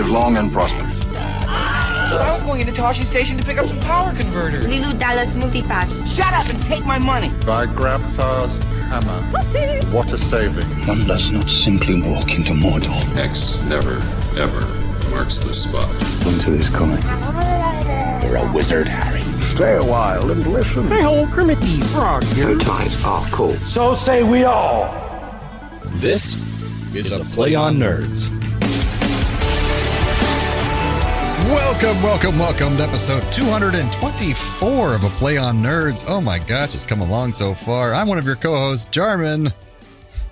live long and prosper. I was going into Toshi Station to pick up some power converters. Lilu Dallas Multipass. Shut up and take my money. I grab Thar's hammer. What a saving. One does not simply walk into Mordor. X never, ever marks the spot. Winter is coming. You're a wizard, Harry. Stay a while and listen. Hey, old Kermit the Frog. Bow ties are cool. So say we all. This is a Play on Nerds. Welcome to episode 224 of A Play on Nerds. Oh my gosh, it's come along so far. I'm one of your co-hosts, Jarman.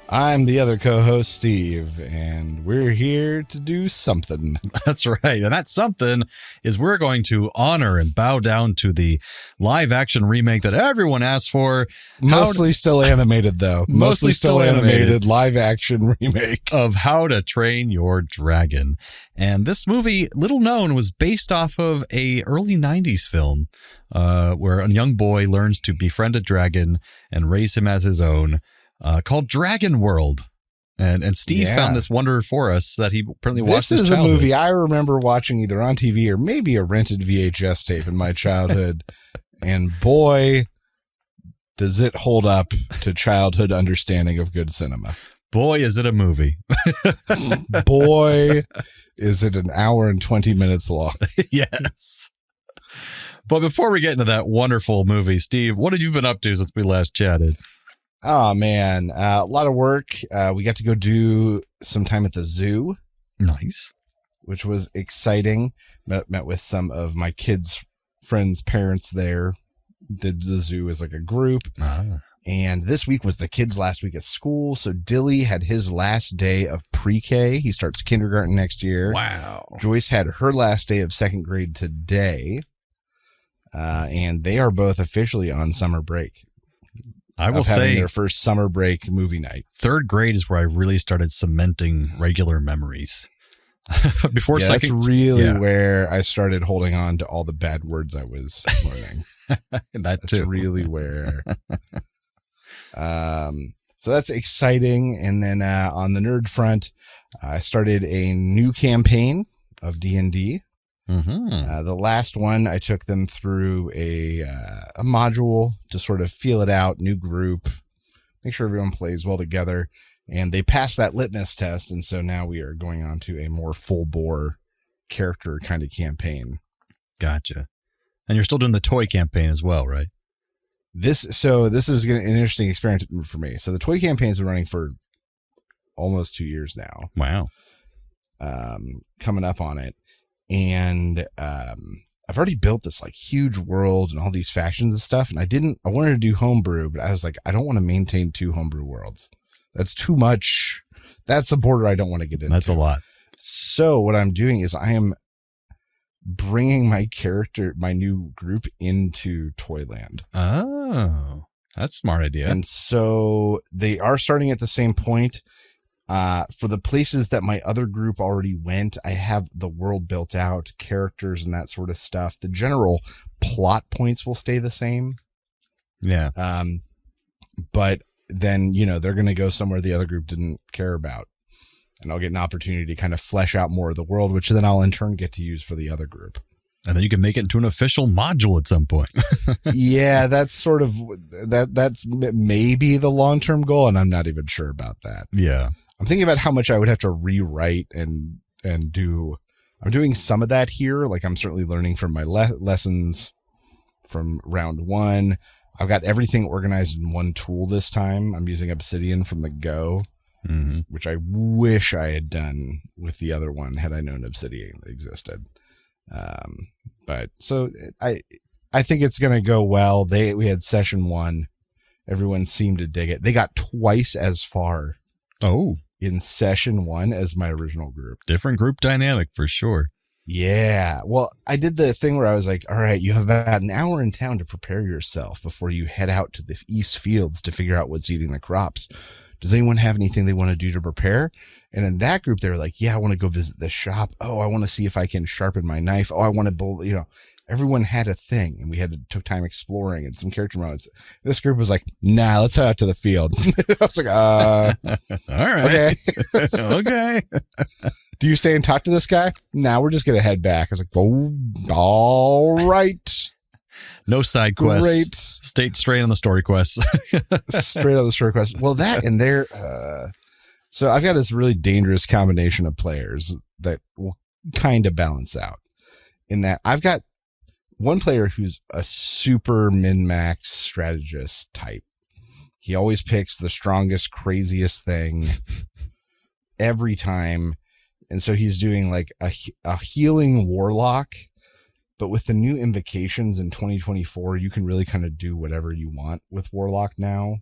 I'm the other co-host, Steve, and we're here to do something. That's right, and that something is we're going to honor and bow down to the live-action remake that everyone asked for. Mostly still animated, though. Mostly still animated live-action remake of How to Train Your Dragon. And this movie, little known, was based off of a early 90s film where a young boy learns to befriend a dragon and raise him as his own. Called Dragonworld. And Steve found this wonder for us that he apparently watched. This is a movie I remember watching either on TV or maybe a rented VHS tape in my childhood. And boy, does it hold up to childhood understanding of good cinema. Boy, is it a movie. Boy, is it an hour and 20 minutes long. Yes. But before we get into that wonderful movie, Steve, what have you been up to since we last chatted? Oh, man. A lot of work. We got to go do some time at the zoo. Nice. Which was exciting. Met with some of my kids' friends' parents there. Did the zoo as like a group. And this week was the kids' last week at school. So Dilly had his last day of pre-K. He starts kindergarten next year. Wow. Joyce had her last day of second grade today. And they are both officially on summer break. I will say their first summer break movie night. Third grade is where I really started cementing regular memories. Before second, that's really yeah. where I started holding on to all the bad words I was learning. That's really where. So that's exciting. And then on the nerd front, I started a new campaign of D&D. Mm-hmm. The last one, I took them through a module to sort of feel it out, new group, make sure everyone plays well together, and they passed that litmus test, and so now we are going on to a more full-bore character kind of Gotcha. And you're still doing the toy campaign as well, right? This is an interesting experience for me. So the toy campaign's been running for almost 2 years now. Wow. Coming up on it. And I've already built this like huge world and all these factions and stuff. And I wanted to do homebrew, but I was like, I don't want to maintain 2 homebrew worlds. That's too much. That's the border I don't want to get into. That's a lot. So what I'm doing is I am bringing my new group into Toyland. Oh, that's a smart idea. And so they are starting at the same point. For the places that my other group already went, I have the world built out, characters and that sort of stuff. The general plot points will stay the same. Yeah. But then, they're going to go somewhere the other group didn't care about. And I'll get an opportunity to kind of flesh out more of the world, which then I'll in turn get to use for the other group. And then you can make it into an official module at some point. Yeah, that's sort of, that's maybe the long-term goal, and I'm not even sure about that. Yeah. I'm thinking about how much I would have to rewrite and do. I'm doing some of that here. Like I'm certainly learning from my lessons from round 1. I've got everything organized in one tool this time. I'm using Obsidian from the go, which I wish I had done with the other one had I known Obsidian existed. But so I think it's going to go well. We had session 1. Everyone seemed to dig it. They got twice as far. Oh. In session 1 as my original group. Different group dynamic for sure. Yeah. Well, I did the thing where I was like, all right, you have about an hour in town to prepare yourself before you head out to the East Fields to figure out what's eating the crops. Does anyone have anything they want to do to prepare? And in that group, they were like, yeah, I want to go visit the shop. Oh, I want to see if I can sharpen my knife. Oh, I want to, everyone had a thing, and we took time exploring and some character moments. This group was like, nah, let's head out to the field. I was like, all right. Okay. Okay. do you stay and talk to this guy? Now we're just going to head back. I was like, oh, all right. No side quests. Great. Stayed straight on the story quests. Straight on the story quest. Well, that and there. So I've got this really dangerous combination of players that will kind of balance out in that I've got one player who's a super min-max strategist type. He always picks the strongest, craziest thing every time. And so he's doing like a healing warlock, but with the new invocations in 2024, you can really kind of do whatever you want with warlock now.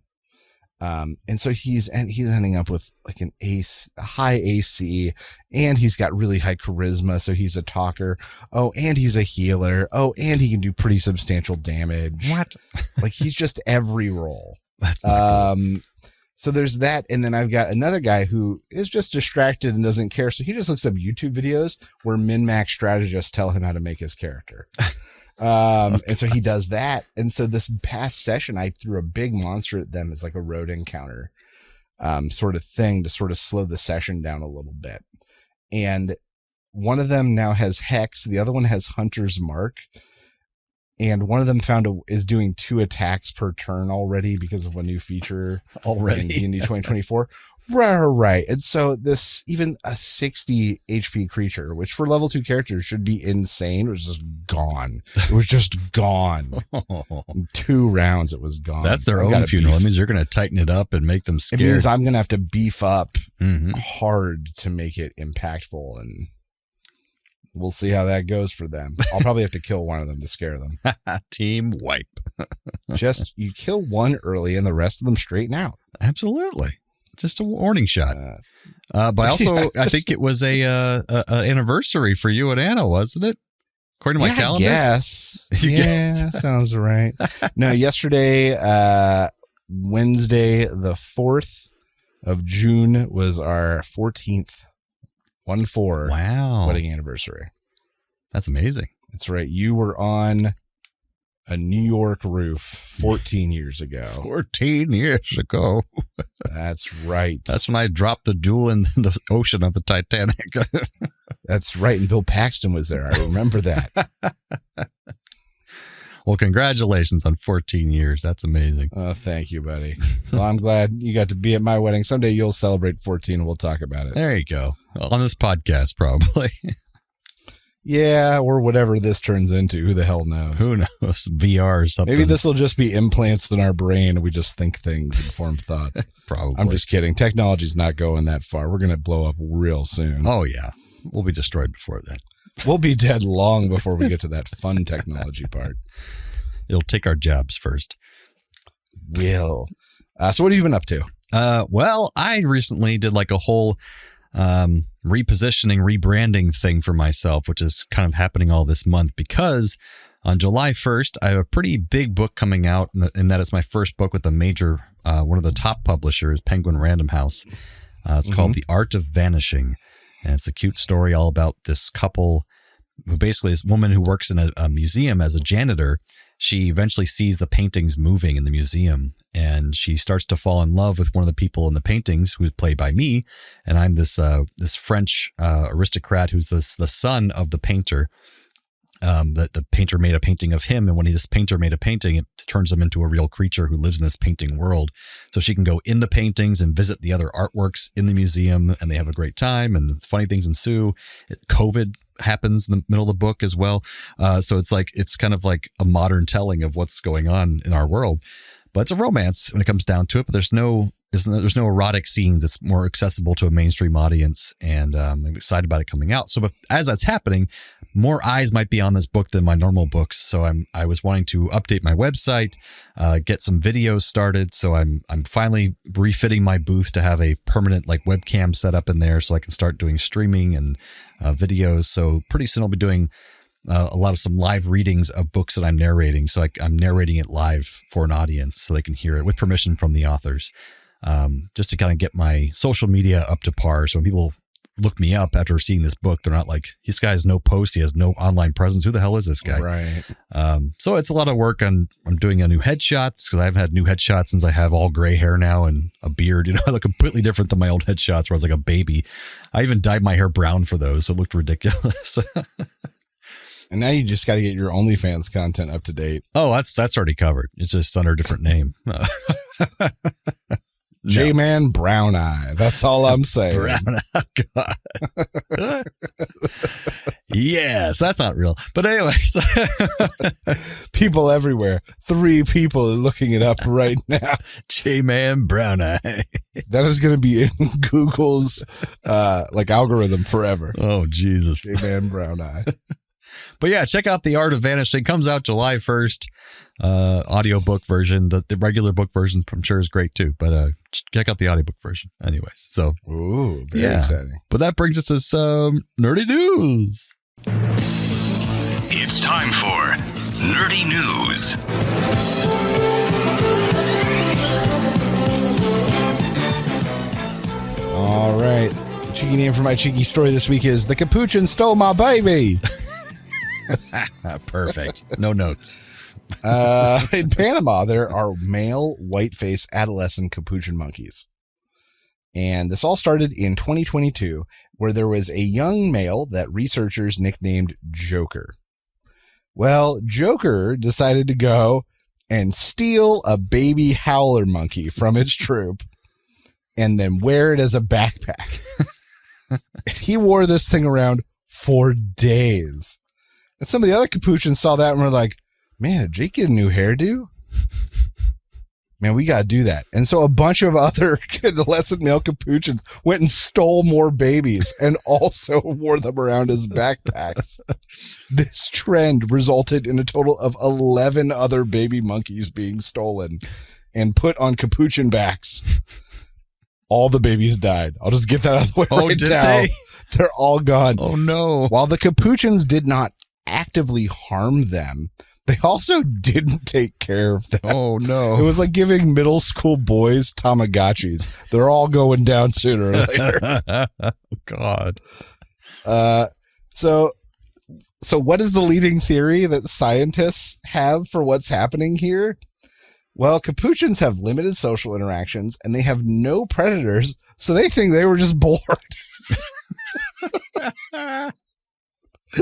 And so he's ending up with like a high AC, and he's got really high charisma. So he's a talker. Oh, and he's a healer. Oh, and he can do pretty substantial damage. What? Like he's just every role. That's not cool. So there's that. And then I've got another guy who is just distracted and doesn't care. So he just looks up YouTube videos where min-max strategists tell him how to make his character. And so he does that. And so this past session, I threw a big monster at them as like a road encounter, sort of thing to sort of slow the session down a little bit. And one of them now has Hex. The other one has Hunter's Mark. And one of them is doing 2 attacks per turn already because of a new feature already in D&D 2024. Right. And so this, even a 60 HP creature, which for level 2 characters should be insane, was just gone. It was just gone. In 2 rounds, it was gone. That's their own funeral. It means you're going to tighten it up and make them scared. It means I'm going to have to beef up hard to make it impactful, and we'll see how that goes for them. I'll probably have to kill one of them to scare them. Team wipe. Just, you kill one early and the rest of them straighten out. Absolutely. Just a warning shot. But also, I think it was a anniversary for you and Anna, wasn't it? According to my calendar? Yes. Yeah, sounds right. No, yesterday, Wednesday, the 4th of June was our 14th 1-4 wedding anniversary. That's amazing. That's right. You were on a New York roof 14 years ago. 14 years ago. That's right. That's when I dropped the jewel in the ocean of the Titanic. That's right. And Bill Paxton was there. I remember that. Well, congratulations on 14 years. That's amazing. Oh, thank you, buddy. Well, I'm glad you got to be at my wedding. Someday you'll celebrate 14 and we'll talk about it. There you go. On this podcast, probably. Yeah, or whatever this turns into. Who the hell knows? Who knows? VR or something. Maybe this will just be implants in our brain and we just think things and form thoughts. Probably. I'm just kidding. Technology's not going that far. We're going to blow up real soon. Oh, yeah. We'll be destroyed before then. We'll be dead long before we get to that fun technology part. It'll take our jobs first. Will. So what have you been up to? Well, I recently did like a whole repositioning, rebranding thing for myself, which is kind of happening all this month because on July 1st, I have a pretty big book coming out in that it's my first book with a major, one of the top publishers, Penguin Random House. It's called The Art of Vanishing. And it's a cute story all about this couple who basically this woman who works in a museum as a janitor. She eventually sees the paintings moving in the museum and she starts to fall in love with one of the people in the paintings who's played by me. And I'm this French aristocrat who's the son of the painter. The painter made a painting of him, and when this painter made a painting, it turns him into a real creature who lives in this painting world. So she can go in the paintings and visit the other artworks in the museum, and they have a great time, and funny things ensue. COVID happens in the middle of the book as well. So it's kind of like a modern telling of what's going on in our world. But it's a romance when it comes down to it, but there's no erotic scenes. It's more accessible to a mainstream audience, and I'm excited about it coming out. So, but as that's happening, more eyes might be on this book than my normal books. So I was wanting to update my website, get some videos started. So I'm finally refitting my booth to have a permanent like webcam set up in there, so I can start doing streaming and videos. So pretty soon I'll be doing a lot of some live readings of books that I'm narrating. So I'm narrating it live for an audience so they can hear it with permission from the authors. Just to kind of get my social media up to par. So when people look me up after seeing this book. They're not like, this guy has no posts. He has no online presence. Who the hell is this guy? Right. So it's a lot of work I'm doing a new headshots because I've had new headshots since I have all gray hair now and a beard, you know, look completely different than my old headshots where I was like a baby. I even dyed my hair brown for those. So it looked ridiculous. And now you just got to get your OnlyFans content up to date. Oh, that's already covered. It's just under a different name. J-Man Brown Eye. That's all I'm saying. Brown Eye. God. Yes, that's not real. But anyways. People everywhere. 3 people are looking it up right now. J-Man Brown Eye. That is going to be in Google's algorithm forever. Oh, Jesus. J-Man Brown Eye. But yeah, check out The Art of Vanishing. Comes out July 1st. Audiobook version. The regular book version, I'm sure, is great too. But check out the audiobook version. Anyways, so. Ooh, very exciting. But that brings us to some nerdy news. It's time for Nerdy News. All right. The cheeky name for my cheeky story this week is The Capuchin Stole My Baby. Perfect. No notes. In Panama, there are male white-faced adolescent capuchin monkeys. And this all started in 2022, where there was a young male that researchers nicknamed Joker. Well, Joker decided to go and steal a baby howler monkey from its troop and then wear it as a backpack. He wore this thing around for days. And some of the other capuchins saw that and were like, man, did Jake get a new hairdo? Man, we got to do that. And so a bunch of other adolescent male capuchins went and stole more babies and also wore them around as backpacks. This trend resulted in a total of 11 other baby monkeys being stolen and put on capuchin backs. All the babies died. I'll just get that out of the way right did now. they? They're all gone. Oh, no. While the capuchins did not actively harm them, they also didn't take care of them. Oh, no. It was like giving middle school boys Tamagotchis. They're all going down sooner or later. God. So what is the leading theory that scientists have for what's happening here? Well, capuchins have limited social interactions and they have no predators, so they think they were just bored.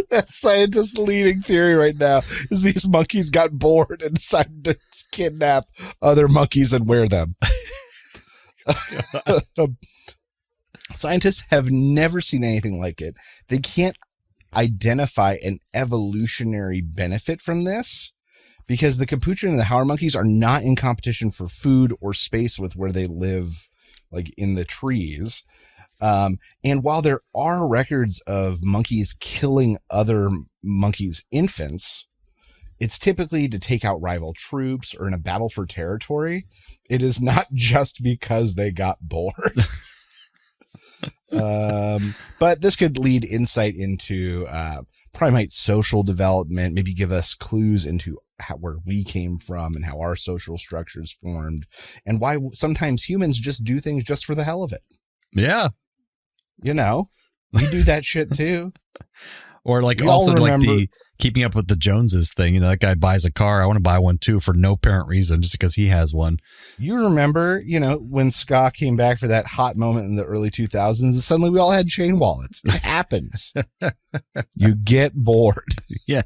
That's scientists' leading theory right now is these monkeys got bored and decided to kidnap other monkeys and wear them. Scientists have never seen anything like it. They can't identify an evolutionary benefit from this because the capuchin and the howler monkeys are not in competition for food or space with where they live, like in the trees. And while there are records of monkeys killing other monkeys' infants, it's typically to take out rival troops or in a battle for territory. It is not just because they got bored. But this could lead insight into primate social development, maybe give us clues into where we came from and how our social structures formed and why sometimes humans just do things just for the hell of it. Yeah. You know, we do that shit too. Or like We also all like remember- the keeping up with the Joneses thing. You know, that guy buys a car. I want to buy one too for no apparent reason, just because he has one. You remember, you know, when ska came back for that hot moment in the early 2000s and suddenly we all had chain wallets. It happens. You get bored. Yes.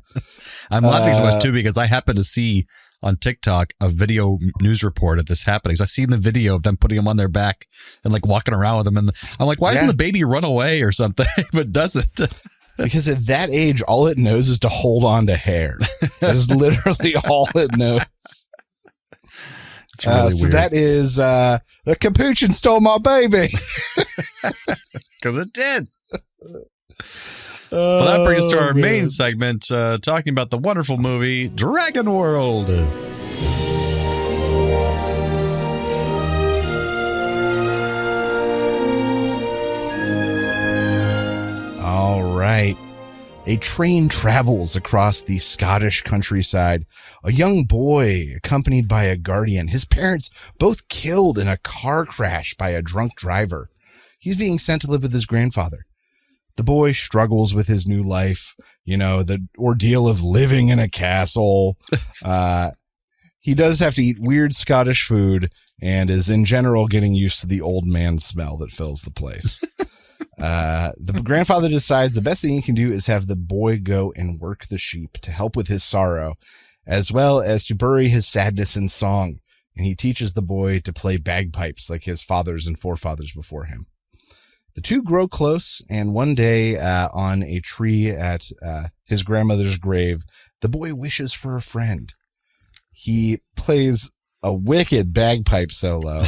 I'm laughing so much too because I happen to see on TikTok a video news report of this happening. So I seen the video of them putting them on their back and like walking around with them. And I'm like, why doesn't the baby run away or something? But it doesn't. Because at that age, all it knows is to hold on to hair. That is literally all it knows. It's really so weird. that is the capuchin stole my baby. Because it did. Well, that brings us to our main segment, talking about the wonderful movie Dragonworld. All right. A train travels across the Scottish countryside. A young boy accompanied by a guardian. His parents both killed in a car crash by a drunk driver. He's being sent to live with his grandfather. The boy struggles with his new life, the ordeal of living in a castle. He does have to eat weird Scottish food and is in general getting used to the old man smell that fills the place. The grandfather decides the best thing he can do is have the boy go and work the sheep to help with his sorrow, as well as to bury his sadness in song. And he teaches the boy to play bagpipes like his fathers and forefathers before him. The two grow close, and one day on a tree at his grandmother's grave, the boy wishes for a friend. He plays a wicked bagpipe solo,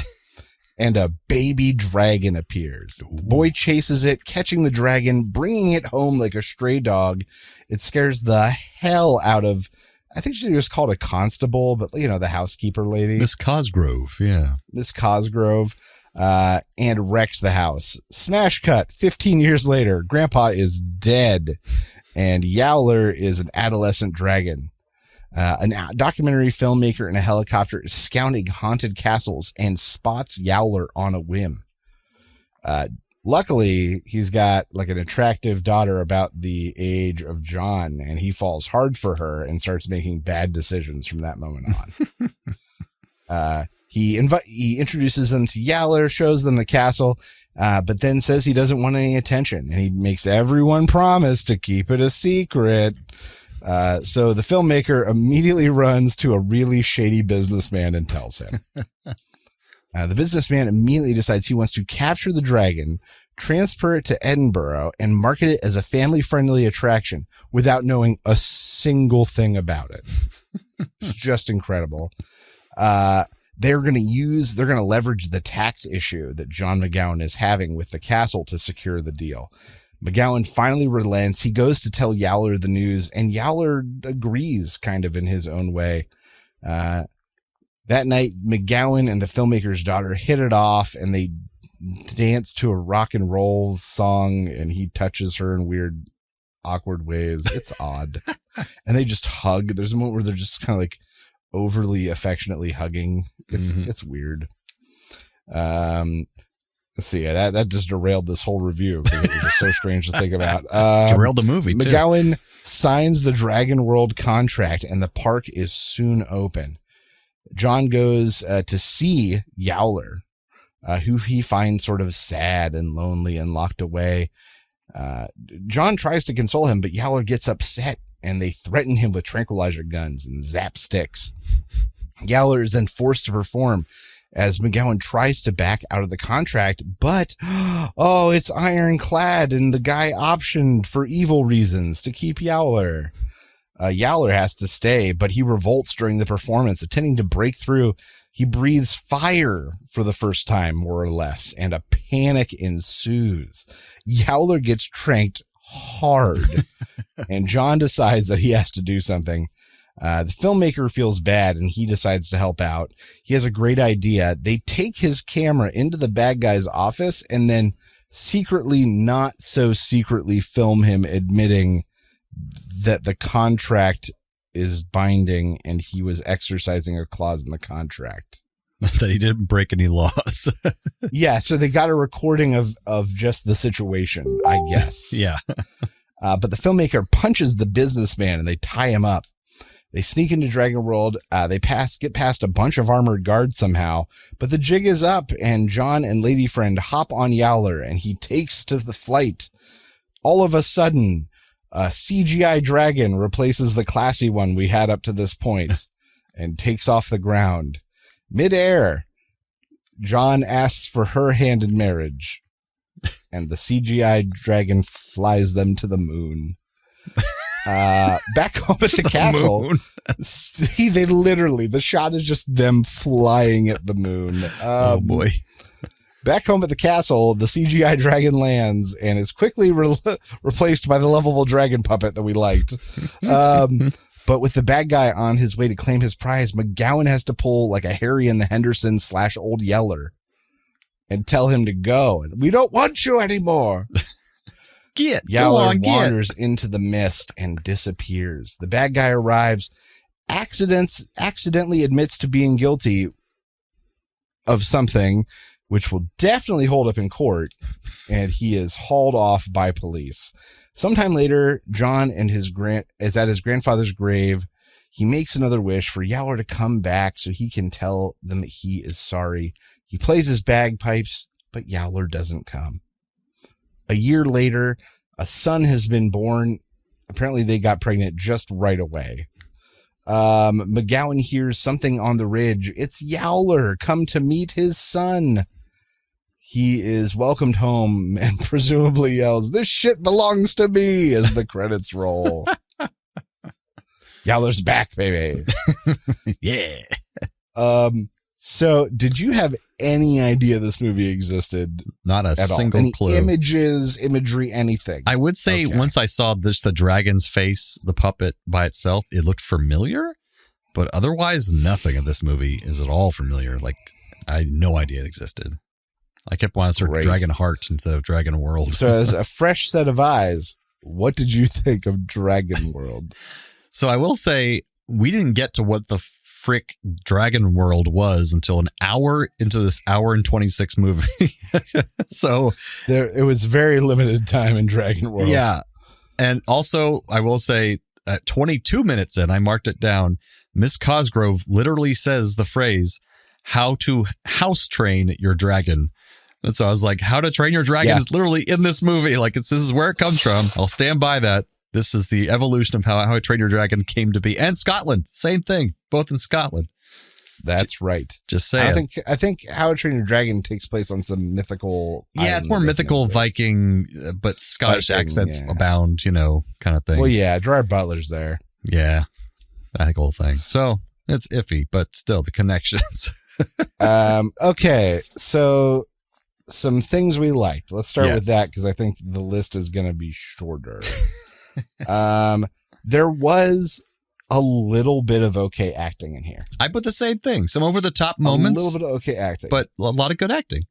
and a baby dragon appears. The boy chases it, catching the dragon, bringing it home like a stray dog. It scares the hell out of, I think she was called a constable, but the housekeeper lady. Miss Cosgrove, yeah. Miss Cosgrove, and wrecks the house. Smash cut, 15 years later, Grandpa is dead, and Yowler is an adolescent dragon. A documentary filmmaker in a helicopter is scouting haunted castles and spots Yowler on a whim. Luckily, he's got like an attractive daughter about the age of John, and he falls hard for her and starts making bad decisions from that moment on. He introduces them to Yowler, shows them the castle, but then says he doesn't want any attention, and he makes everyone promise to keep it a secret. So the filmmaker immediately runs to a really shady businessman and tells him. The businessman immediately decides he wants to capture the dragon, transfer it to Edinburgh, and market it as a family-friendly attraction without knowing a single thing about it. It's just incredible. They're going to leverage the tax issue that John McGowan is having with the castle to secure the deal. McGowan finally relents. He goes to tell Yowler the news, and Yowler agrees kind of in his own way. That night, McGowan and the filmmaker's daughter hit it off, and they dance to a rock and roll song, and he touches her in weird, awkward ways. It's odd. And they just hug. There's a moment where they're just kind of like overly affectionately hugging. It's weird. Let's see. That just derailed this whole review because it was just so strange to think about. Derailed the movie, too. McGowan signs the Dragonworld contract, and the park is soon open. John goes to see Yowler, who he finds sort of sad and lonely and locked away. John tries to console him, but Yowler gets upset, and they threaten him with tranquilizer guns and zap sticks. Yowler is then forced to perform as McGowan tries to back out of the contract, but, it's ironclad, and the guy optioned for evil reasons to keep Yowler. Yowler has to stay, but he revolts during the performance, attempting to break through. He breathes fire for the first time, more or less, and a panic ensues. Yowler gets tranked hard, and John decides that he has to do something. The filmmaker feels bad, and he decides to help out. He has a great idea. They take his camera into the bad guy's office and then secretly, not so secretly, film him admitting that the contract is binding and he was exercising a clause in the contract. That he didn't break any laws. Yeah, so they got a recording of just the situation, I guess. Yeah. But the filmmaker punches the businessman and they tie him up. They sneak into Dragonworld. They get past a bunch of armored guards somehow, but the jig is up, and John and Lady Friend hop on Yowler, and he takes to the flight. All of a sudden, a CGI dragon replaces the classy one we had up to this point and takes off the ground. Mid-air, John asks for her hand in marriage, and the CGI dragon flies them to the moon. Back home at the castle, they literally, the shot is just them flying at the moon. Oh boy. Back home at the castle, the CGI dragon lands and is quickly replaced by the lovable dragon puppet that we liked. But with the bad guy on his way to claim his prize, McGowan has to pull like a Harry and the Henderson / Old Yeller and tell him to go. We don't want you anymore. Yowler wanders into the mist and disappears. The bad guy arrives, accidentally admits to being guilty of something, which will definitely hold up in court, and he is hauled off by police. Sometime later, John is at his grandfather's grave. He makes another wish for Yowler to come back so he can tell them that he is sorry. He plays his bagpipes, but Yowler doesn't come. A year later, a son has been born. Apparently, they got pregnant just right away. McGowan hears something on the ridge. It's Yowler, come to meet his son. He is welcomed home and presumably yells, "This shit belongs to me," as the credits roll. Yowler's back, baby. Yeah. So did you have any idea this movie existed? Not a single clue. Imagery, anything? I would say once I saw just the dragon's face, the puppet by itself, it looked familiar, but otherwise nothing of this movie is at all familiar. Like, I had no idea it existed. I kept wanting to search Dragon Heart instead of Dragon World. So as a fresh set of eyes, what did you think of Dragon World? So I will say we didn't get to what the frick Dragon World was until an hour into this hour and 26 movie. So it was very limited time in Dragon World. Yeah. And also I will say at 22 minutes in, I marked it down. Miss Cosgrove literally says the phrase, "How to house train your dragon." And so I was like, "How to train your dragon" is literally in this movie. Like, this is where it comes from. I'll stand by that. This is the evolution of how I Train Your Dragon came to be. And Scotland, same thing, both in Scotland. That's right. Just saying. I think How to Train Your Dragon takes place on some mythical. Yeah, it's more mythical Viking, but Scottish accents abound, kind of thing. Well, yeah, Gerard Butler's there. Yeah, that whole thing. So it's iffy, but still the connections. Okay, so some things we liked. Let's start with that because I think the list is going to be shorter. There was a little bit of okay acting in here. I put the same thing. Some over the top moments. A little bit of okay acting. But a lot of good acting.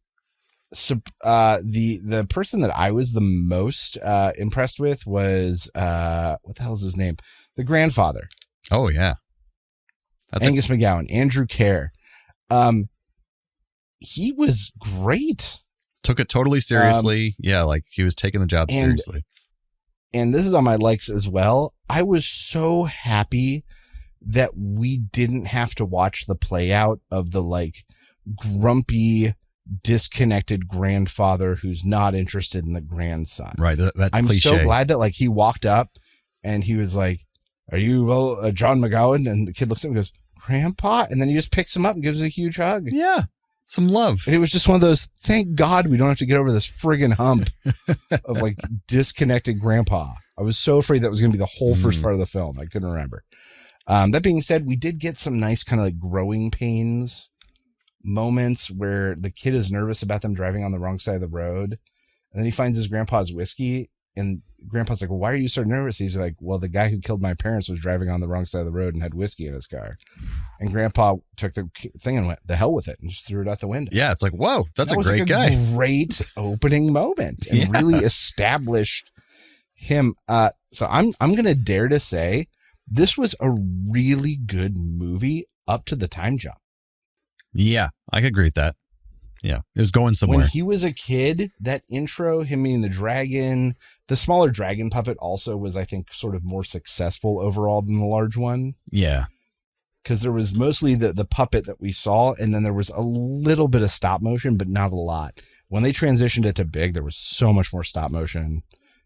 So, the person that I was the most impressed with was what the hell is his name? The grandfather. Oh yeah. That's Angus McGowan, Andrew Kerr. He was great. Took it totally seriously. Yeah, like he was taking the job seriously. And this is on my likes as well. I was so happy that we didn't have to watch the play out of the like grumpy, disconnected grandfather who's not interested in the grandson. Right. That's I'm cliche. so glad that like he walked up and he was like, "Are you John McGowan?" And the kid looks at him and goes, "Grandpa," and then he just picks him up and gives him a huge hug. Yeah. Some love. And it was just one of those, thank God we don't have to get over this friggin' hump of like disconnected grandpa. I was so afraid that was going to be the whole first part of the film. I couldn't remember. That being said, we did get some nice kind of like growing pains moments where the kid is nervous about them driving on the wrong side of the road. And then he finds his grandpa's whiskey and grandpa's like, "Well, why are you so nervous?" He's like, "Well, the guy who killed my parents was driving on the wrong side of the road and had whiskey in his car." And grandpa took the thing and went, "The hell with it," and just threw it out the window. Yeah, it's like, whoa, that's that a great guy. Great opening moment and really established him. So I'm going to dare to say this was a really good movie up to the time jump. Yeah, I could agree with that. Yeah, it was going somewhere. When he was a kid, that intro, him meeting the dragon, the smaller dragon puppet also was, I think, sort of more successful overall than the large one. Yeah. Because there was mostly the puppet that we saw, and then there was a little bit of stop motion, but not a lot. When they transitioned it to big, there was so much more stop motion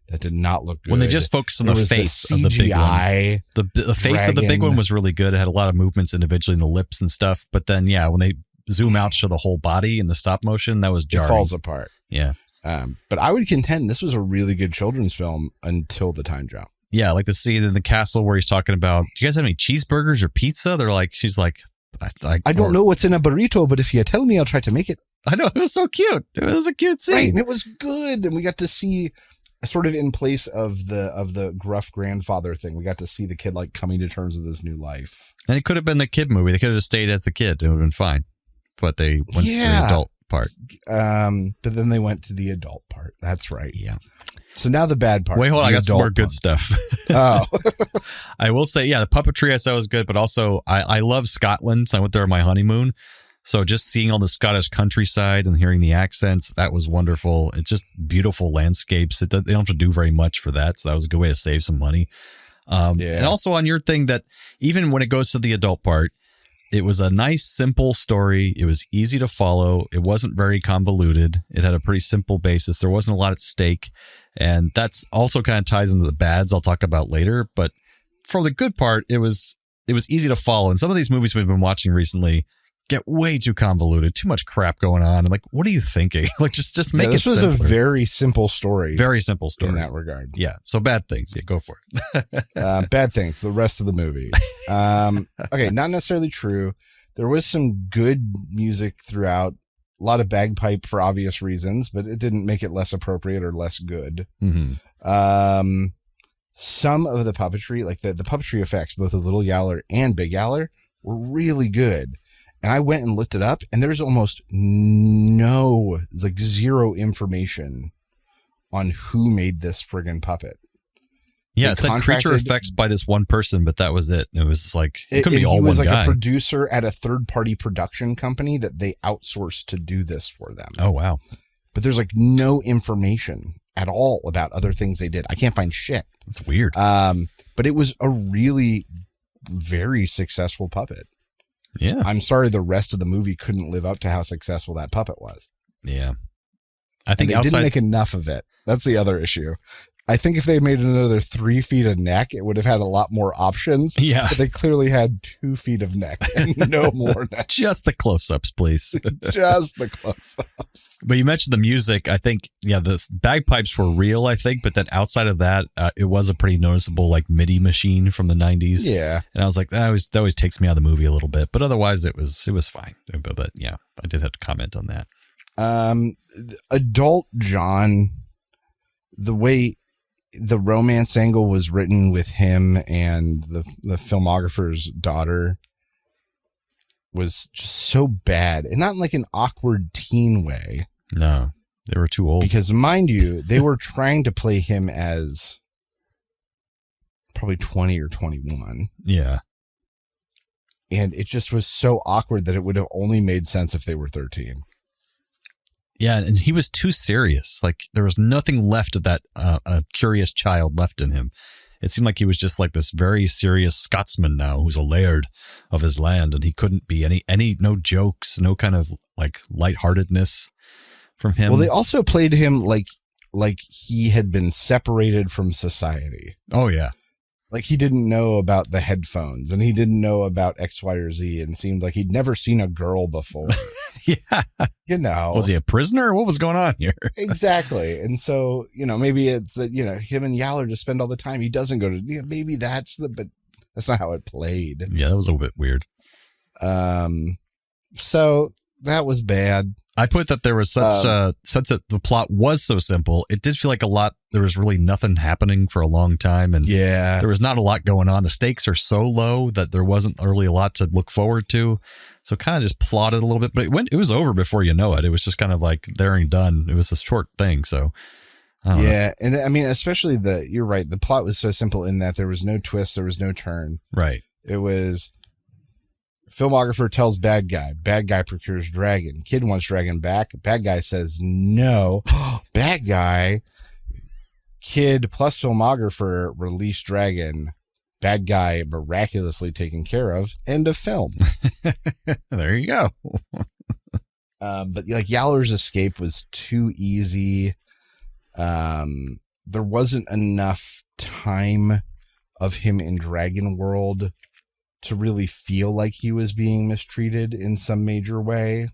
that did not look good. When they just focused on the face of the big one. The face of the big one was really good. It had a lot of movements individually in the lips and stuff. But then, yeah, when they zoom out to show the whole body in the stop motion, that was jarring. It falls apart. Yeah. But I would contend this was a really good children's film until the time jump. Yeah, like the scene in the castle where he's talking about, "Do you guys have any cheeseburgers or pizza?" They're like, she's like, I don't know what's in a burrito, but if you tell me, I'll try to make it. I know, it was so cute. It was a cute scene. Right, and it was good. And we got to see sort of in place of the gruff grandfather thing. We got to see the kid like coming to terms with his new life. And it could have been the kid movie. They could have just stayed as the kid. It would have been fine. But they went to the adult part. But then they went to the adult part. That's right. Yeah. So now the bad part. Wait, hold on. I got some more good stuff. Oh. I will say, yeah, the puppetry I said was good, but also I love Scotland. So I went there on my honeymoon. So just seeing all the Scottish countryside and hearing the accents, that was wonderful. It's just beautiful landscapes. They don't have to do very much for that. So that was a good way to save some money. And also on your thing that even when it goes to the adult part, it was a nice, simple story. It was easy to follow. It wasn't very convoluted. It had a pretty simple basis. There wasn't a lot at stake. And that's also kind of ties into the bads I'll talk about later. But for the good part, it was easy to follow. And some of these movies we've been watching recently get way too convoluted, too much crap going on. And like, what are you thinking? Like, just make it simpler. This was a very simple story. Very simple story. In that regard. Yeah. So bad things. Yeah, go for it. Bad things. The rest of the movie. Okay. Not necessarily true. There was some good music throughout. A lot of bagpipe for obvious reasons, but it didn't make it less appropriate or less good. Mm-hmm. Some of the puppetry, like the puppetry effects, both of Little Yowler and Big Yowler, were really good. And I went and looked it up, and there's almost zero information on who made this friggin' puppet. Yeah, it said creature effects by this one person, but that was it. It was like, it could be all one guy. He was like a producer at a third-party production company that they outsourced to do this for them. Oh, wow. But there's like no information at all about other things they did. I can't find shit. That's weird. But it was a really very successful puppet. Yeah. I'm sorry the rest of the movie couldn't live up to how successful that puppet was. Yeah. I think they didn't make enough of it. That's the other issue. I think if they made another 3 feet of neck, it would have had a lot more options. Yeah. But they clearly had 2 feet of neck and no more neck. Just the close-ups, please. Just the close-ups. But you mentioned the music. I think, the bagpipes were real, I think. But then outside of that, it was a pretty noticeable like MIDI machine from the 90s. Yeah. And I was like, that always takes me out of the movie a little bit. But otherwise, it was fine. But yeah, I did have to comment on that. Adult John, the way the romance angle was written with him and the filmographer's daughter was just so bad, and not in like an awkward teen way. No, they were too old. Because mind you, they were trying to play him as probably 20 or 21. Yeah. And it just was so awkward that it would have only made sense if they were 13. Yeah, and he was too serious. Like, there was nothing left of that curious child left in him. It seemed like he was just like this very serious Scotsman now who's a laird of his land, and he couldn't be no jokes, no kind of like lightheartedness from him. Well, they also played him like he had been separated from society. Oh, yeah. Like he didn't know about the headphones and he didn't know about X, Y, or Z, and seemed like he'd never seen a girl before. Yeah. Was he a prisoner? What was going on here? Exactly. And so, maybe it's that, him and Yowler just spend all the time. He doesn't go to, maybe but that's not how it played. Yeah, that was a little bit weird. So that was bad. I put that there was such since the plot was so simple, it did feel like there was really nothing happening for a long time. And there was not a lot going on. The stakes are so low that there wasn't really a lot to look forward to. So kind of just plotted a little bit, but it was over before you know it. It was just kind of like there and done. It was a short thing. So I don't know. And I mean, especially you're right. The plot was so simple in that there was no twist. There was no turn. Right. It was filmographer tells bad guy procures dragon. Kid wants dragon back. Bad guy says no. Bad guy, kid plus filmographer release dragon. Bad guy miraculously taken care of. End of film. There you go. But like Yowler's escape was too easy. There wasn't enough time of him in Dragonworld to really feel like he was being mistreated in some major way.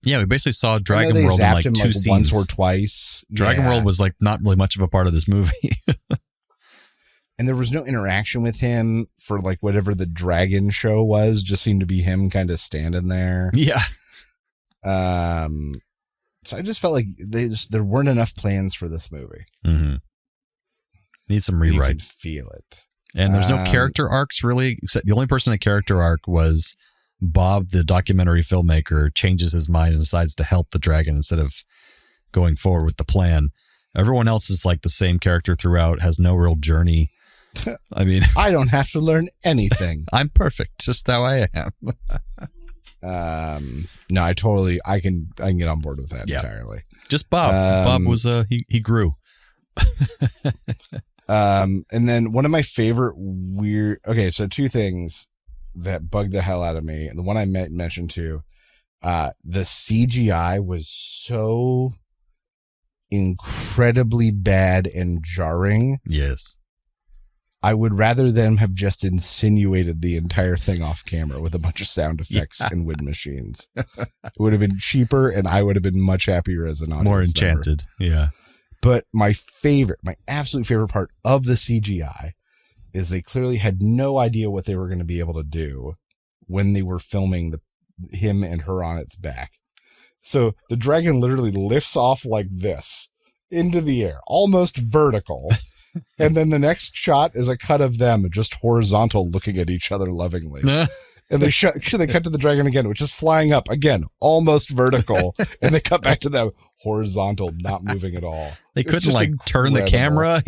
Yeah, we basically saw Dragonworld in like two scenes. Once or twice. Dragonworld was like not really much of a part of this movie. And there was no interaction with him for like whatever the dragon show was. Just seemed to be him kind of standing there. Yeah. So I just felt like there weren't enough plans for this movie. Mm-hmm. Need some rewrites. You can feel it. And there's no character arcs really, except the only person in a character arc was Bob, the documentary filmmaker, changes his mind and decides to help the dragon instead of going forward with the plan. Everyone else is like the same character throughout, has no real journey. I mean, I don't have to learn anything. I'm perfect, just how I am. No, I can get on board with that entirely. Just Bob. Bob was he grew. And then one of my favorite weird. Okay, so two things that bugged the hell out of me. The one I mentioned too. The CGI was so incredibly bad and jarring. Yes. I would rather them have just insinuated the entire thing off camera with a bunch of sound effects and wind machines. It would have been cheaper, and I would have been much happier as an audience More enchanted. member. Yeah. But my absolute favorite part of the CGI is they clearly had no idea what they were going to be able to do when they were filming him and her on its back. So the dragon literally lifts off like this into the air, almost vertical. And then the next shot is a cut of them just horizontal looking at each other lovingly. And they cut to the dragon again, which is flying up again, almost vertical. And they cut back to them horizontal, not moving at all. They couldn't turn the camera,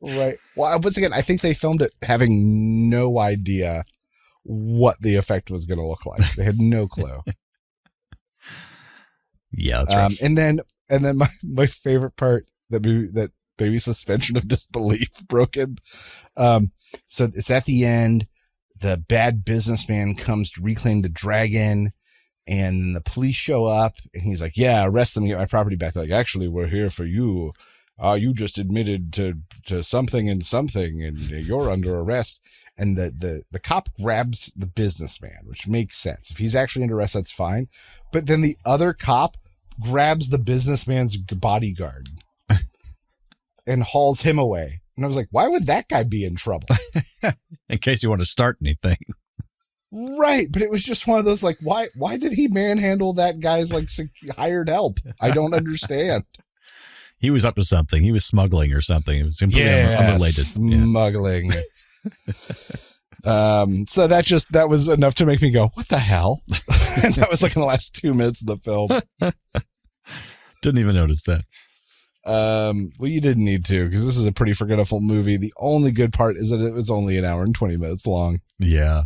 Right. Well, once again, I think they filmed it having no idea what the effect was going to look like. They had no clue. Yeah, that's right. And then my favorite part that maybe suspension of disbelief broken. So it's at the end. The bad businessman comes to reclaim the dragon, and the police show up, and he's like, "Yeah, arrest them, get my property back." They're like, "Actually, we're here for you. You just admitted to something, and you're under arrest." And the cop grabs the businessman, which makes sense. If he's actually under arrest, that's fine. But then the other cop grabs the businessman's bodyguard and hauls him away. And I was like, why would that guy be in trouble? In case you want to start anything. Right. But it was just one of those, like, why did he manhandle that guy's hired help? I don't understand. He was up to something. He was smuggling or something. It was completely unrelated. Smuggling. So that was enough to make me go, what the hell? And that was in the last 2 minutes of the film. Didn't even notice that. Well, you didn't need to, because this is a pretty forgettable movie. The only good part is that it was only an hour and 20 minutes long. Yeah.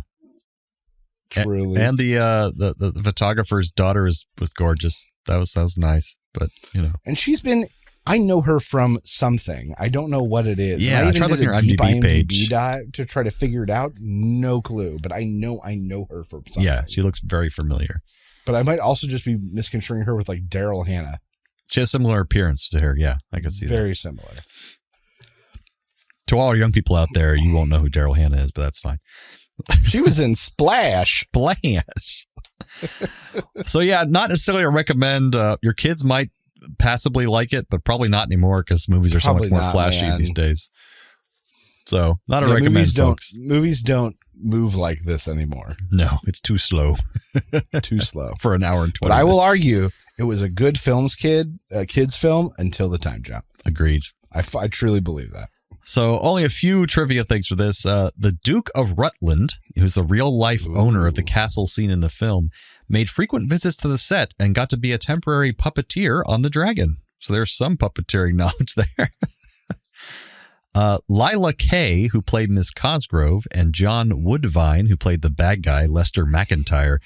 Truly. And the photographer's daughter was gorgeous. That was nice. But and I know her from something. I don't know what it is. Yeah, I tried looking at her IMDb page to try to figure it out. No clue, but I know her from something. Yeah, she looks very familiar. But I might also just be misconstruing her with Daryl Hannah. She has similar appearance to her. Yeah, I can see that. Very similar. To all our young people out there, you won't know who Daryl Hannah is, but that's fine. She was in Splash. Splash. So yeah, not necessarily a recommend. Your kids might passably like it, but probably not anymore because movies are so much more flashy these days. So not a recommend, folks. Movies don't move like this anymore. No, it's too slow. Too slow. For an hour and 20 But I will minutes. argue it was a good kids film until the time jump. Agreed. I truly believe that. So only a few trivia things for this. The Duke of Rutland, who's the real-life owner of the castle seen in the film, made frequent visits to the set and got to be a temporary puppeteer on the dragon. So there's some puppeteering knowledge there. Lila Kay, who played Miss Cosgrove, and John Woodvine, who played the bad guy, Lester McIntyre,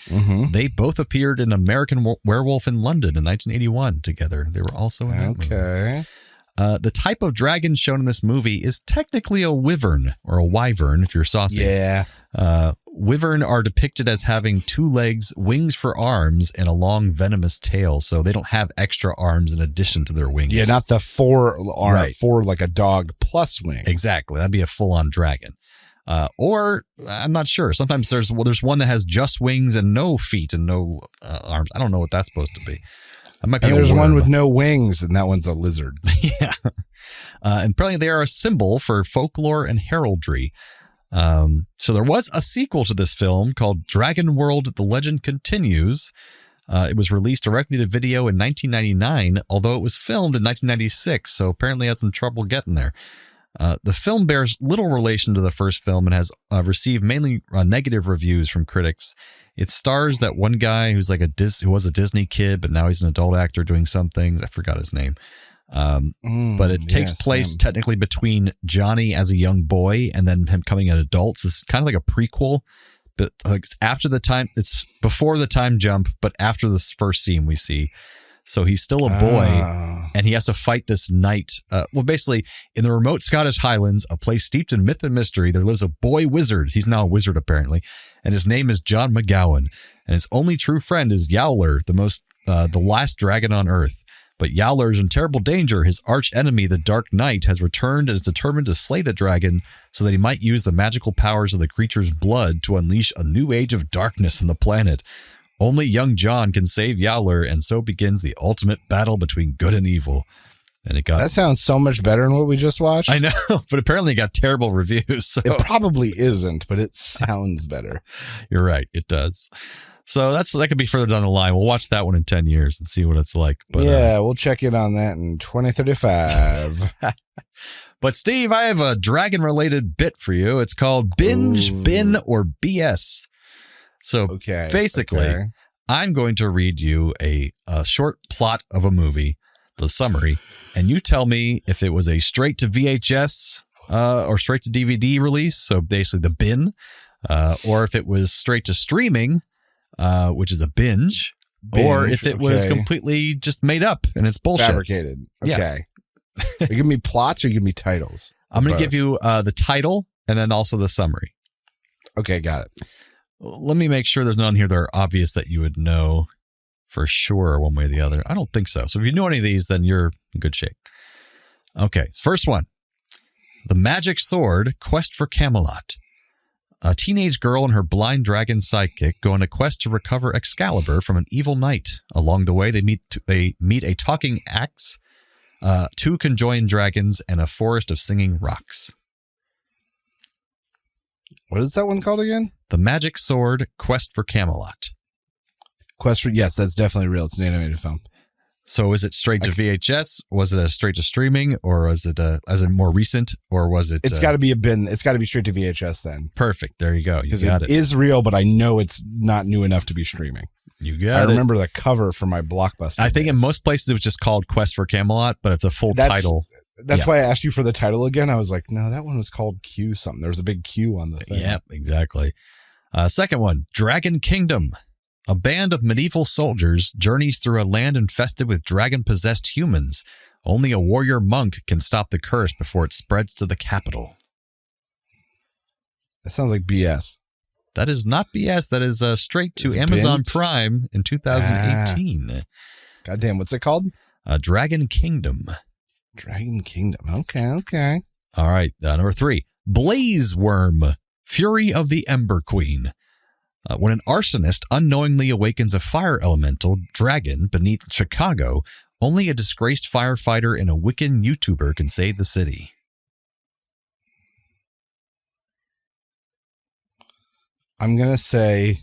they both appeared in American Werewolf in London in 1981 together. They were also in that movie. The type of dragon shown in this movie is technically a wyvern, or a wyvern if you're saucy. Yeah. Wyvern are depicted as having 2 legs, wings for arms, and a long venomous tail. So they don't have extra arms in addition to their wings. Yeah, not the 4 like a dog plus wing. Exactly. That'd be a full-on dragon. Or I'm not sure. Sometimes there's one that has just wings and no feet and no arms. I don't know what that's supposed to be. And there's one with no wings, and that one's a lizard. Yeah. And apparently they are a symbol for folklore and heraldry. So there was a sequel to this film called Dragonworld: The Legend Continues. It was released directly to video in 1999, although it was filmed in 1996, so apparently had some trouble getting there. The film bears little relation to the first film and has received mainly negative reviews from critics. It stars that one guy who's who was a Disney kid, but now he's an adult actor doing some things. I forgot his name. But it takes place technically between Johnny as a young boy and then him becoming an adult. So it's kind of like a prequel but like after the time, it's before the time jump, but after this first scene we see. So he's still a boy, and he has to fight this knight. Well, basically, in the remote Scottish Highlands, a place steeped in myth and mystery, there lives a boy wizard. He's now a wizard, apparently, and his name is John McGowan. And his only true friend is Yowler, the last dragon on Earth. But Yowler is in terrible danger. His arch enemy, the Dark Knight, has returned and is determined to slay the dragon so that he might use the magical powers of the creature's blood to unleash a new age of darkness on the planet. Only young John can save Yowler, and so begins the ultimate battle between good and evil. And that sounds so much better than what we just watched. I know, but apparently it got terrible reviews. So. It probably isn't, but it sounds better. You're right, it does. So that could be further down the line. We'll watch that one in 10 years and see what it's like. But, we'll check in on that in 2035. But Steve, I have a dragon-related bit for you. It's called Binge, Bin, or BS. So basically, I'm going to read you a short plot of a movie, the summary, and you tell me if it was a straight to VHS or straight to DVD release, so basically the bin, or if it was straight to streaming, which is a binge, or if it was completely just made up and it's bullshit. Fabricated. Okay. You give me plots or you give me titles? I'm going to give you the title and then also the summary. Okay, got it. Let me make sure there's none here that are obvious that you would know for sure one way or the other. I don't think so. So if you know any of these, then you're in good shape. Okay, first one. The Magic Sword, Quest for Camelot. A teenage girl and her blind dragon sidekick go on a quest to recover Excalibur from an evil knight. Along the way, they meet a talking axe, 2 conjoined dragons, and a forest of singing rocks. What is that one called again? The Magic Sword, Quest for Camelot. Yes, that's definitely real. It's an animated film. So is it straight to VHS? Was it a straight to streaming? Or was it as a more recent? Or was it... It's got to be a bin. It's got to be straight to VHS then. Perfect. There you go. You got it. It is real, but I know it's not new enough to be streaming. You got it. I remember the cover for my Blockbuster. I think in most places it was just called Quest for Camelot, but if the full title... That's why I asked you for the title again. I was like, no, that one was called Q something. There was a big Q on the thing. Yep, exactly. Second one, Dragon Kingdom. A band of medieval soldiers journeys through a land infested with dragon-possessed humans. Only a warrior monk can stop the curse before it spreads to the capital. That sounds like BS. That is not BS. That is straight to Amazon Prime in 2018. Goddamn, what's it called? Dragon Kingdom. Dragon Kingdom. Okay. All right. Number 3, Blaze Worm, Fury of the Ember Queen. When an arsonist unknowingly awakens a fire elemental dragon beneath Chicago, only a disgraced firefighter and a Wiccan YouTuber can save the city. I'm gonna say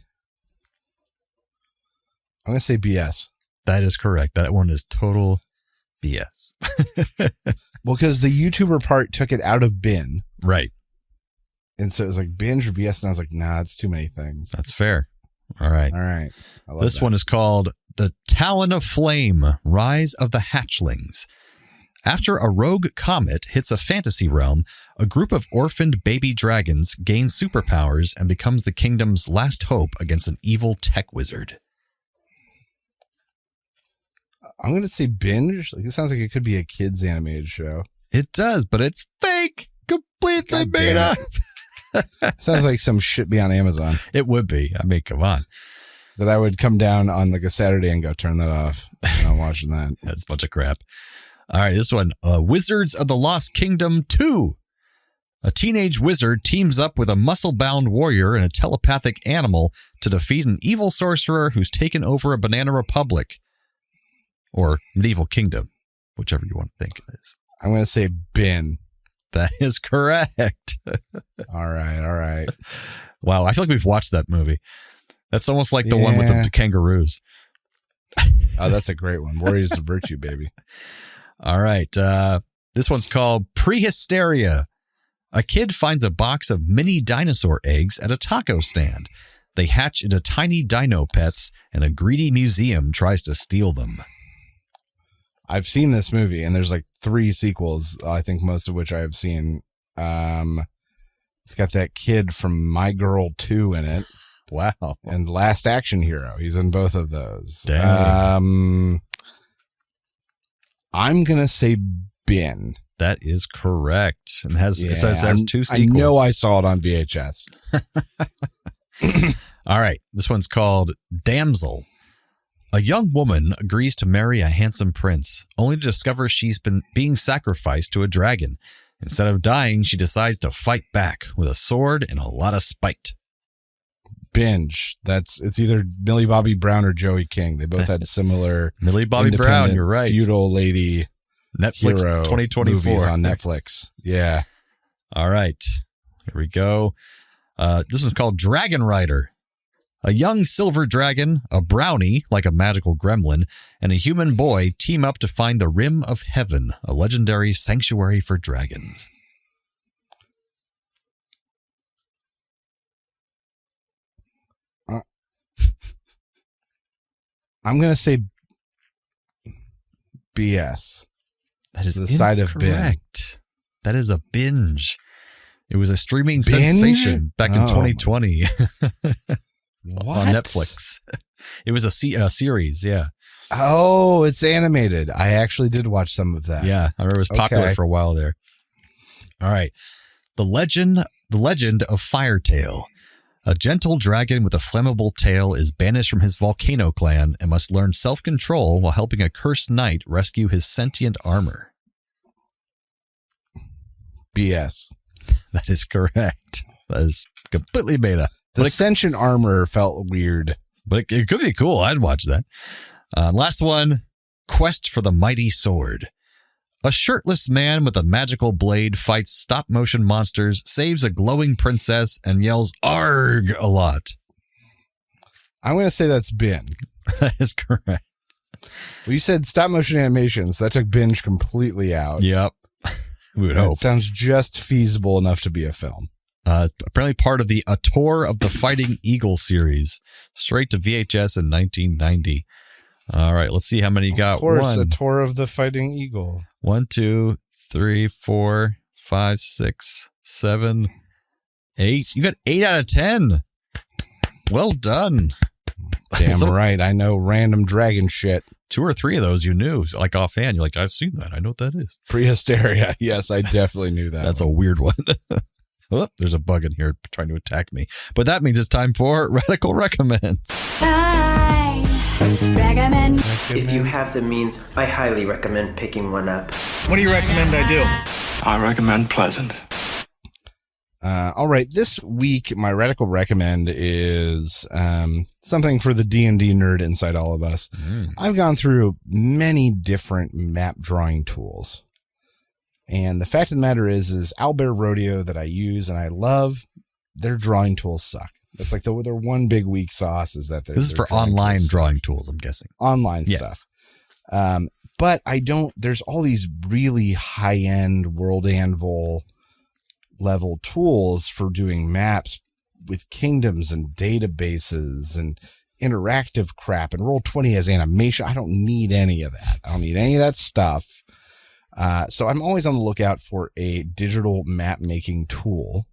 BS. That is correct. That one is total BS. Well, because the YouTuber part took it out of bin. Right. And so it was like binge or BS, and I was like, nah, it's too many things. That's fair. All right. This one is called The Talon of Flame, Rise of the Hatchlings. After a rogue comet hits a fantasy realm, a group of orphaned baby dragons gains superpowers and becomes the kingdom's last hope against an evil tech wizard. I'm going to say binge. Like, it sounds like it could be a kids animated show. It does, but it's fake. Completely made up. Sounds like some shit be on Amazon. It would be. I mean, come on. That I would come down on like a Saturday and go turn that off. I'm not watching that. That's a bunch of crap. All right, this one. Wizards of the Lost Kingdom 2. A teenage wizard teams up with a muscle-bound warrior and a telepathic animal to defeat an evil sorcerer who's taken over a banana republic. Or medieval kingdom, whichever you want to think it is. I'm going to say bin. That is correct. All right. Wow, I feel like we've watched that movie. That's almost like the one with the kangaroos. Oh, that's a great one. Warriors of Virtue, baby. All right. This one's called Prehysteria. A kid finds a box of mini dinosaur eggs at a taco stand. They hatch into tiny dino pets, and a greedy museum tries to steal them. I've seen this movie, and there's like 3 sequels, I think most of which I have seen. It's got that kid from My Girl 2 in it. Wow. And Last Action Hero. He's in both of those. Dang. I'm going to say Ben. That is correct. And it says 2 sequels. I know I saw it on VHS. All right. This one's called Damsel. A young woman agrees to marry a handsome prince, only to discover she's been being sacrificed to a dragon. Instead of dying, she decides to fight back with a sword and a lot of spite. Binge. It's either Millie Bobby Brown or Joey King. They both had similar Millie Bobby Brown, you're right. Feudal lady Netflix hero 2024 movies on Netflix. Yeah. All right. Here we go. This is called Dragon Rider. A young silver dragon, a brownie, like a magical gremlin, and a human boy team up to find the Rim of Heaven, a legendary sanctuary for dragons. I'm going to say BS. That is the side of incorrect. That is a binge. It was a streaming Binge? sensation back in 2020 What? on Netflix. It was a series, yeah. Oh, it's animated. I actually did watch some of that. Yeah, I remember it was popular for a while there. All right. The Legend of Firetail. A gentle dragon with a flammable tail is banished from his volcano clan and must learn self-control while helping a cursed knight rescue his sentient armor. BS. That is correct. That is completely made up. The sentient armor felt weird. But it could be cool. I'd watch that. Last one, Quest for the Mighty Sword. A shirtless man with a magical blade fights stop-motion monsters, saves a glowing princess, and yells "Arg" a lot. I'm going to say that's Ben. That is correct. Well, you said stop-motion animations. That took Binge completely out. Yep. We would hope. It sounds just feasible enough to be a film. Apparently part of the A Tour of the Fighting Eagle series, straight to VHS in 1990. All right, let's see how many you got. Of course, A Tour of the Fighting Eagle. 1, 2, 3, 4, 5, 6, 7, 8. You got 8 out of 10. Well done. Damn right. I know random dragon shit. 2 or 3 of those you knew, like offhand. You're like, I've seen that. I know what that is. Prehysteria. Yes, I definitely knew that. That's a weird one. Oh, there's a bug in here trying to attack me. But that means it's time for Radical Recommends. Recommend. If you have the means, I highly recommend picking one up. What do you recommend I do? I recommend Pleasant. All right, this week my Radical Recommend is something for the D&D nerd inside all of us. I've gone through many different map drawing tools. And the fact of the matter is Owlbear Rodeo that I use and I love, their drawing tools suck. It's like their one big weak sauce is that this is for online drawing tools, I'm guessing. Online stuff. But there's all these really high-end World Anvil level tools for doing maps with kingdoms and databases and interactive crap, and Roll20 has animation. I don't need any of that. I don't need any of that stuff. So I'm always on the lookout for a digital map making tool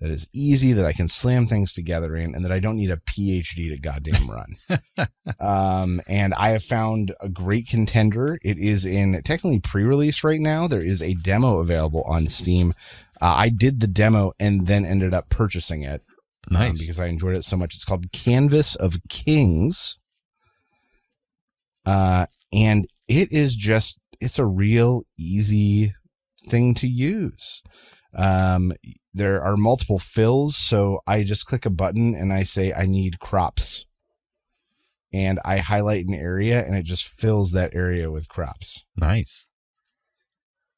that is easy, that I can slam things together in, and that I don't need a PhD to goddamn run. And I have found a great contender. It is in technically pre-release right now. There is a demo available on Steam. I did the demo and then ended up purchasing it. Nice. Because I enjoyed it so much. It's called Canvas of Kings. And it is just, it's a real easy thing to use. There are multiple fills, so I just click a button and I say I need crops. And I highlight an area and it just fills that area with crops. Nice.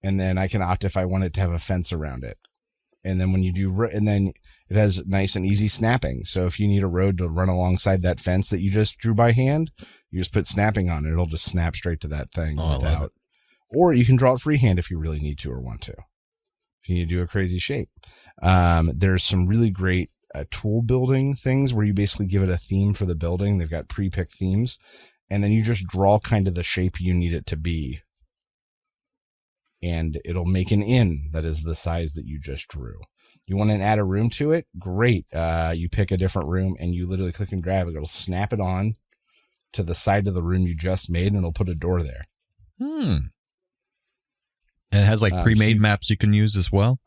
And then I can opt if I want it to have a fence around it. And then when you do, and then it has nice and easy snapping. So if you need a road to run alongside that fence that you just drew by hand, you just put snapping on it. It'll just snap straight to that thing without, or you can draw it freehand if you really need to or want to. If you need to do a crazy shape. There's some really great tool building things where you basically give it a theme for the building. They've got pre-picked themes, and then you just draw kind of the shape you need it to be. and it'll make an inn that is the size that you just drew. You want to add a room to it? Great. You pick a different room and you literally click and drag. It'll snap it on to the side of the room you just made, and it'll put a door there. And it has like pre-made maps you can use as well.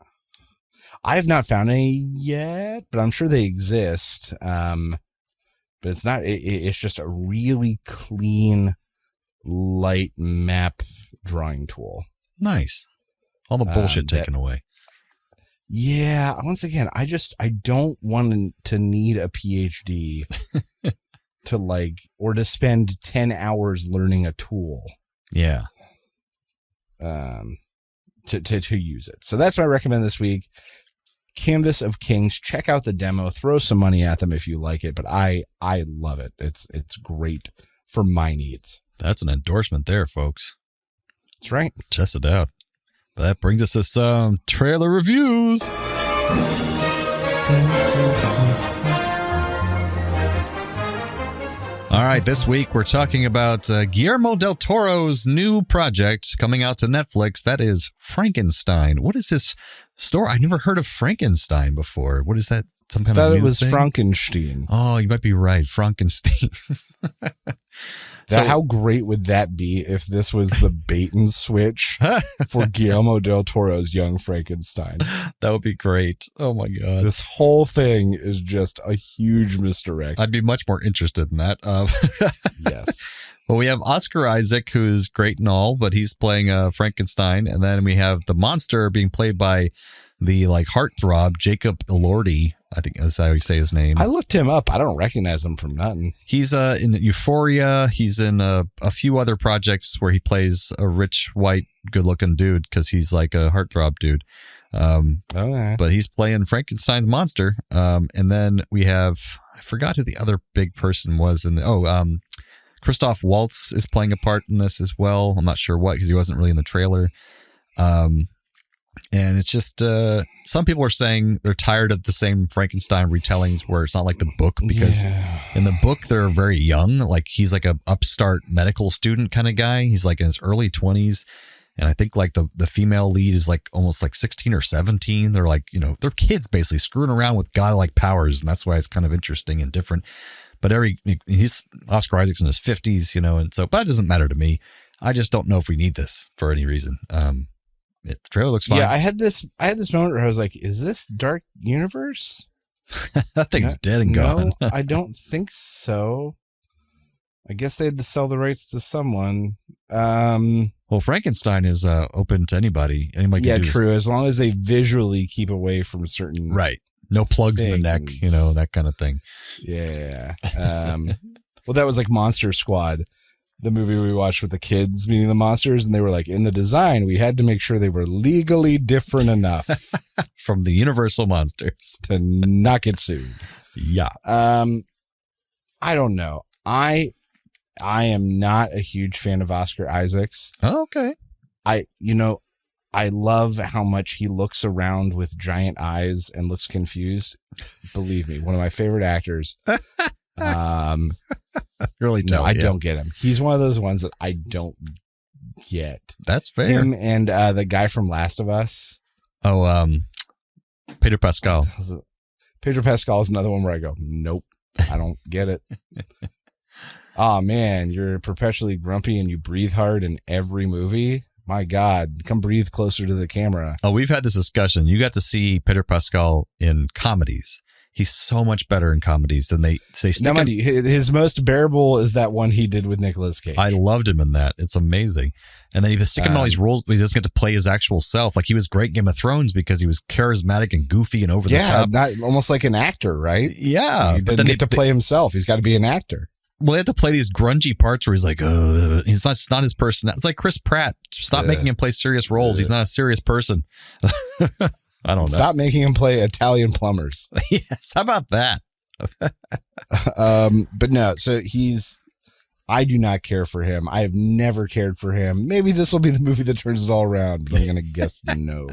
I have not found any yet, but I'm sure they exist. But it's not. It's just a really clean, light map drawing tool. Nice. All the bullshit taken away. Yeah. Once again, I don't want to need a PhD to or to spend 10 hours learning a tool. Yeah. To use it. So that's my recommend this week. Canvas of Kings. Check out the demo. Throw some money at them if you like it. But I love it. It's great for my needs. That's an endorsement there, folks. That's right. Test it out. But that brings us to some trailer reviews. All right, this week we're talking about Guillermo del Toro's new project coming out to Netflix. That is Frankenstein. What is this story? I've never heard of Frankenstein before. What is that? Some kind of new thing? I thought it was Frankenstein. Oh, you might be right. Frankenstein. How great would that be if this was the bait and switch for Guillermo del Toro's Young Frankenstein? That would be great. Oh, my God. This whole thing is just a huge misdirect. I'd be much more interested in that. Yes. Well, we have Oscar Isaac, who's great and all, but he's playing Frankenstein. And then we have the monster being played by the heartthrob, Jacob Elordi. I think that's how you say his name. I looked him up. I don't recognize him from nothing. He's in Euphoria. He's in a few other projects where he plays a rich, white, good-looking dude because he's like a heartthrob dude. Okay. But he's playing Frankenstein's monster. And then we have, I forgot who the other big person was. Christoph Waltz is playing a part in this as well. I'm not sure what because he wasn't really in the trailer. And it's just some people are saying they're tired of the same Frankenstein retellings where it's not like the book because in the book they're very young. Like he's like a upstart medical student kind of guy. He's like in his early 20s. And I think like the female lead is like almost like 16 or 17. They're like, they're kids basically screwing around with godlike powers. And that's why it's kind of interesting and different. But he's Oscar Isaac's in his 50s, and so, but it doesn't matter to me. I just don't know if we need this for any reason. The trailer looks fine. Yeah, I had this moment where I was like, is this Dark Universe? That thing's dead and gone. No, I don't think so. I guess they had to sell the rights to someone. Well, Frankenstein is open to anybody. Anybody can do true. this. As long as they visually keep away from certain no plugs in the neck, that kind of thing. Yeah. Well, that was like Monster Squad, the movie we watched with the kids meeting the monsters, and they were like, in the design, we had to make sure they were legally different enough from the Universal monsters to not get sued. Yeah. I don't know. I am not a huge fan of Oscar Isaacs. Oh, okay. I love how much he looks around with giant eyes and looks confused. Believe me, one of my favorite actors. Really tell. No, I don't get him. He's one of those ones that I don't get. That's fair. Him and the guy from Last of Us. Oh, Pedro Pascal. Pedro Pascal is another one where I go, nope, I don't get it. Oh man, you're perpetually grumpy and you breathe hard in every movie. My God, come breathe closer to the camera. Oh, we've had this discussion. You got to see Pedro Pascal in comedies. He's so much better in comedies than they say. No, his most bearable is that one he did with Nicolas Cage. I loved him in that. It's amazing. And then he was sticking all these roles, but he doesn't get to play his actual self. Like he was great in Game of Thrones because he was charismatic and goofy and over the top. Yeah, almost like an actor, right? Yeah. He doesn't get to play himself. He's got to be an actor. Well, they have to play these grungy parts where he's like, he's not his person. It's like Chris Pratt. Stop making him play serious roles. He's not a serious person. I don't know. Stop making him play Italian plumbers. Yes. How about that? But no, so I do not care for him. I have never cared for him. Maybe this will be the movie that turns it all around, but I'm going to guess no.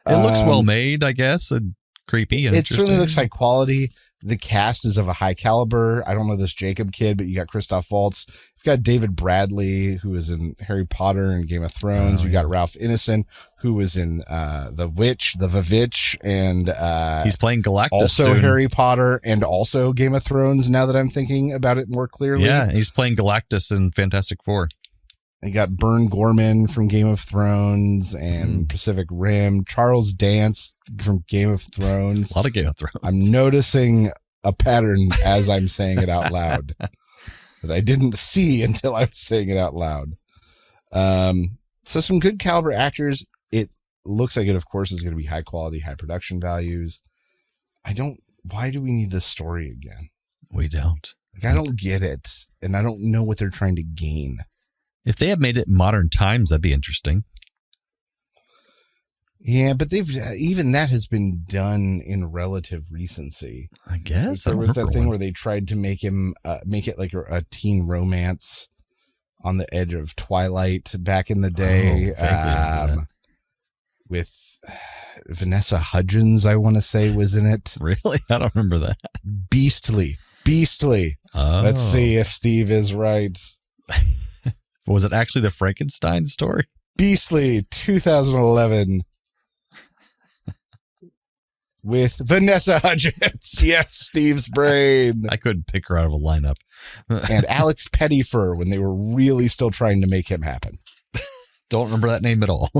It looks well made, I guess, and creepy. And it certainly looks high quality. The cast is of a high caliber. I don't know this Jacob kid, but you got Christoph Waltz. You've got David Bradley, who was in Harry Potter and Game of Thrones. You got Ralph Ineson, who was in The Witch, The Vavitch, and he's playing Galactus also soon. Harry Potter and also Game of Thrones, now that I'm thinking about it more clearly. Yeah, he's playing Galactus in Fantastic Four. You got Bern Gorman from Game of Thrones and Pacific Rim. Charles Dance from Game of Thrones. A lot of Game of Thrones. I'm noticing a pattern as I'm saying it out loud that I didn't see until I was saying it out loud. So some good caliber actors. It looks like it, of course, is going to be high quality, high production values. Why do we need this story again? We don't. Like, I don't get it. And I don't know what they're trying to gain. If they had made it modern times, that'd be interesting. Yeah, but even that has been done in relative recency. I guess like there was that thing where they tried to make it like a teen romance on the edge of Twilight back in the day, with Vanessa Hudgens, I want to say, was in it. Really? I don't remember that. Beastly. Oh. Let's see if Steve is right. Was it actually the Frankenstein story? Beastly 2011 with Vanessa Hudgens. Yes, Steve's brain. I couldn't pick her out of a lineup. And Alex Pettyfer when they were really still trying to make him happen. Don't remember that name at all.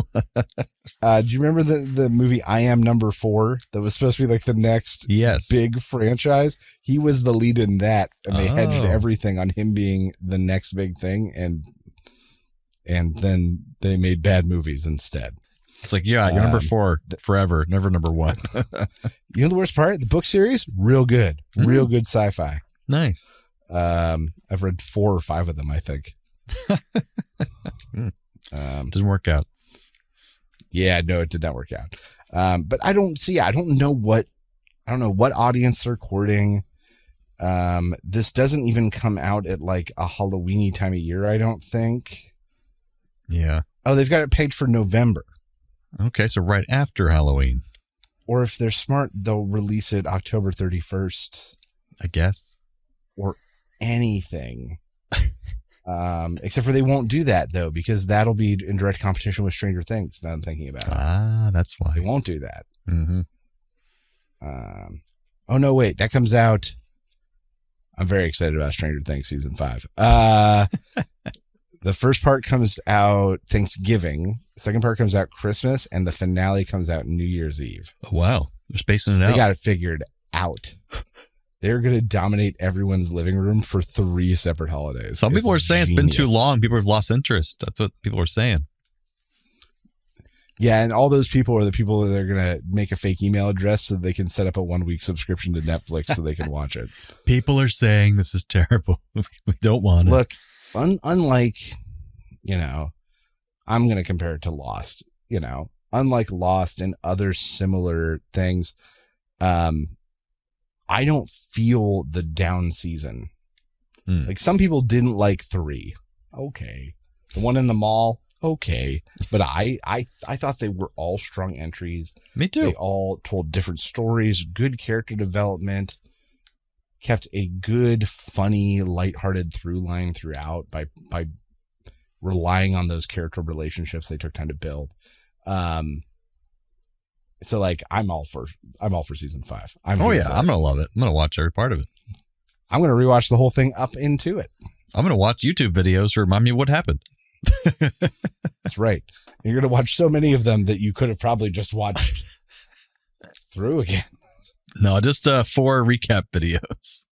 Do you remember the movie I Am Number 4 that was supposed to be like the next big franchise? He was the lead in that, and they hedged everything on him being the next big thing, and then they made bad movies instead. It's like, you're number 4 forever, never number 1. You know the worst part? The book series, real good. Real good sci-fi. Nice. I've read 4 or 5 of them, I think. Didn't work out. Yeah, no, it did not work out. But I don't know what audience they're courting. This doesn't even come out at like a Halloween-y time of year, I don't think. Yeah. Oh, they've got it pegged for November. Okay, so right after Halloween. Or if they're smart, they'll release it October 31st. I guess. Or anything. Except for they won't do that, though, because that'll be in direct competition with Stranger Things, now I'm thinking about it. Ah, that's why. They won't do that. Mm-hmm. Oh, no, wait. That comes out. I'm very excited about Stranger Things Season 5. The first part comes out Thanksgiving. The second part comes out Christmas. And the finale comes out New Year's Eve. Oh, wow. They're spacing it out. They got it figured out. They're going to dominate everyone's living room for 3 separate holidays. Some people are saying it's been too long. People have lost interest. That's what people are saying. Yeah, and all those people are the people that are going to make a fake email address so they can set up a 1-week subscription to Netflix so they can watch it. People are saying this is terrible. We don't want it. Look, unlike, I'm going to compare it to Lost. Unlike Lost and other similar things, I don't feel the down season. Like some people didn't like 3. Okay. The one in the mall. Okay. But I thought they were all strong entries. Me too. They all told different stories, good character development, kept a good, funny, lighthearted through line throughout by relying on those character relationships they took time to build. So like I'm all for season 5. I'm gonna love it. I'm gonna watch every part of it. I'm gonna rewatch the whole thing up into it. I'm gonna watch YouTube videos to remind me what happened. That's right. You're gonna watch so many of them that you could have probably just watched through again. No, just 4 recap videos.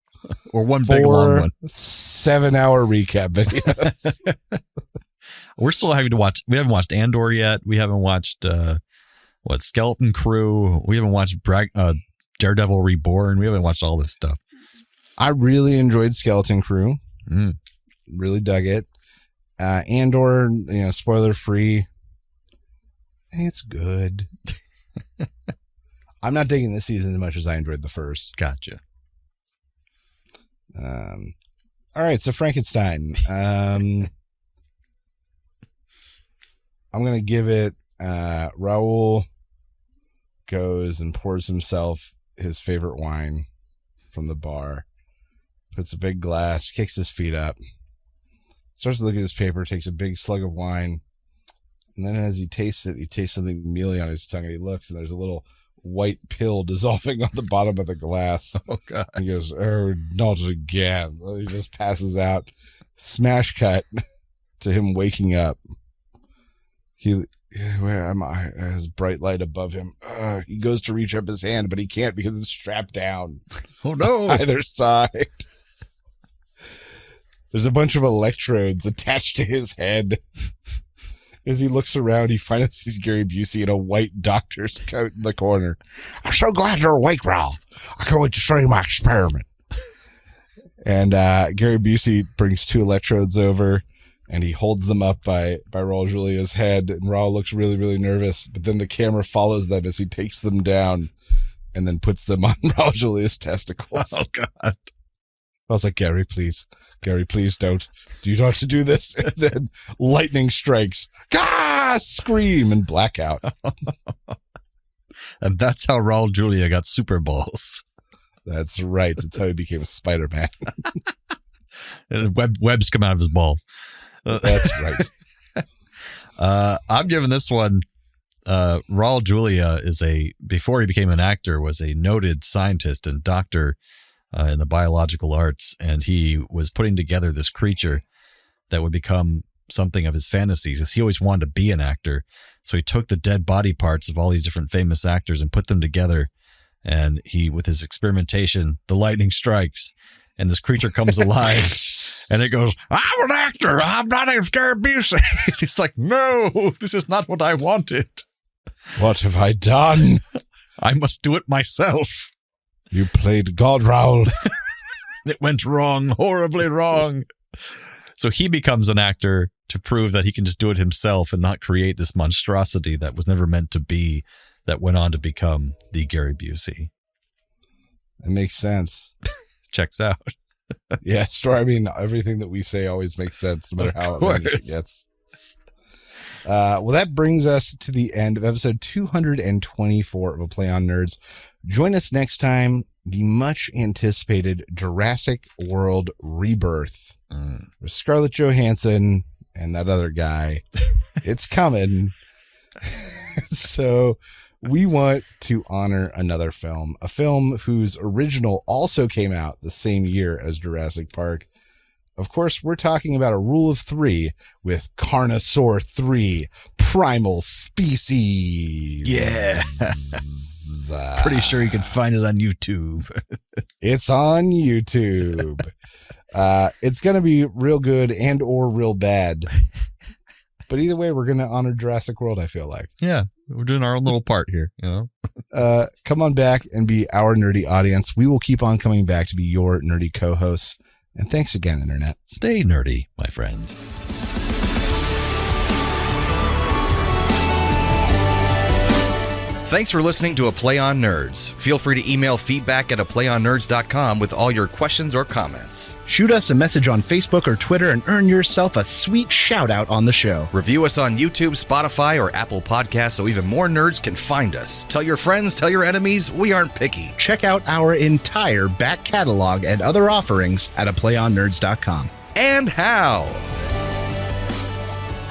Or 1 big long one. 7-hour recap videos. We're still having to watch. We haven't watched Andor yet. We haven't watched Skeleton Crew. We haven't watched Daredevil Reborn. We haven't watched all this stuff. I really enjoyed Skeleton Crew. Really dug it. Andor, spoiler free. It's good. I'm not digging this season as much as I enjoyed the first. Gotcha. All right, so Frankenstein. I'm going to give it, Raul goes and pours himself his favorite wine, from the bar, puts a big glass, kicks his feet up, starts to look at his paper, takes a big slug of wine, and then as he tastes it, he tastes something mealy on his tongue, and he looks, and there's a little white pill dissolving on the bottom of the glass. Oh, God. He goes, "Oh, not again." He just passes out. Smash cut to him waking up. Where am I? There's bright light above him. He goes to reach up his hand, but he can't because it's strapped down. Oh, no. Either side. There's a bunch of electrodes attached to his head. As he looks around, he finally sees Gary Busey in a white doctor's coat in the corner. "I'm so glad you're awake, Raoul. I can't wait to show you my experiment." And Gary Busey brings 2 electrodes over, and he holds them up by Raul Julia's head, and Raul looks really, really nervous. But then the camera follows them as he takes them down and then puts them on Raul Julia's testicles. Oh, God. I was like, Gary, please, don't. Do you know how to do this? And then lightning strikes. Gah! Scream and blackout. And that's how Raul Julia got super balls. That's right. That's how he became Spider-Man. And webs come out of his balls. That's right. I'm giving this one. Raul Julia before he became an actor, was a noted scientist and doctor in the biological arts, and he was putting together this creature that would become something of his fantasies, because he always wanted to be an actor. So he took the dead body parts of all these different famous actors and put them together, and he, with his experimentation, the lightning strikes, and this creature comes alive, and it goes, "I'm an actor. I'm not a Gary Busey." He's like, "No, this is not what I wanted. What have I done? I must do it myself. You played God, Raoul." It went wrong, horribly wrong. So he becomes an actor to prove that he can just do it himself and not create this monstrosity that was never meant to be, that went on to become the Gary Busey. It makes sense. Checks out. Yeah, story. I mean, everything that we say always makes sense, no matter how it gets. Well, that brings us to the end of episode 224 of A Play on Nerds. Join us next time, the much anticipated Jurassic World Rebirth with Scarlett Johansson and that other guy. It's coming. So we want to honor another film, a film whose original also came out the same year as Jurassic Park. Of course, we're talking about a rule of 3 with Carnosaur 3, Primal Species. Yeah. Pretty sure you can find it on YouTube. It's on YouTube. It's going to be real good and or real bad. But either way, we're going to honor Jurassic World, I feel like. Yeah, we're doing our own little part here, you know. Come on back and be our nerdy audience. We will keep on coming back to be your nerdy co-hosts. And thanks again, Internet. Stay nerdy, my friends. Thanks for listening to A Play on Nerds. Feel free to email feedback at aplayonnerds.com with all your questions or comments. Shoot us a message on Facebook or Twitter and earn yourself a sweet shout out on the show. Review us on YouTube, Spotify, or Apple Podcasts so even more nerds can find us. Tell your friends, tell your enemies, we aren't picky. Check out our entire back catalog and other offerings at aplayonnerds.com. And how?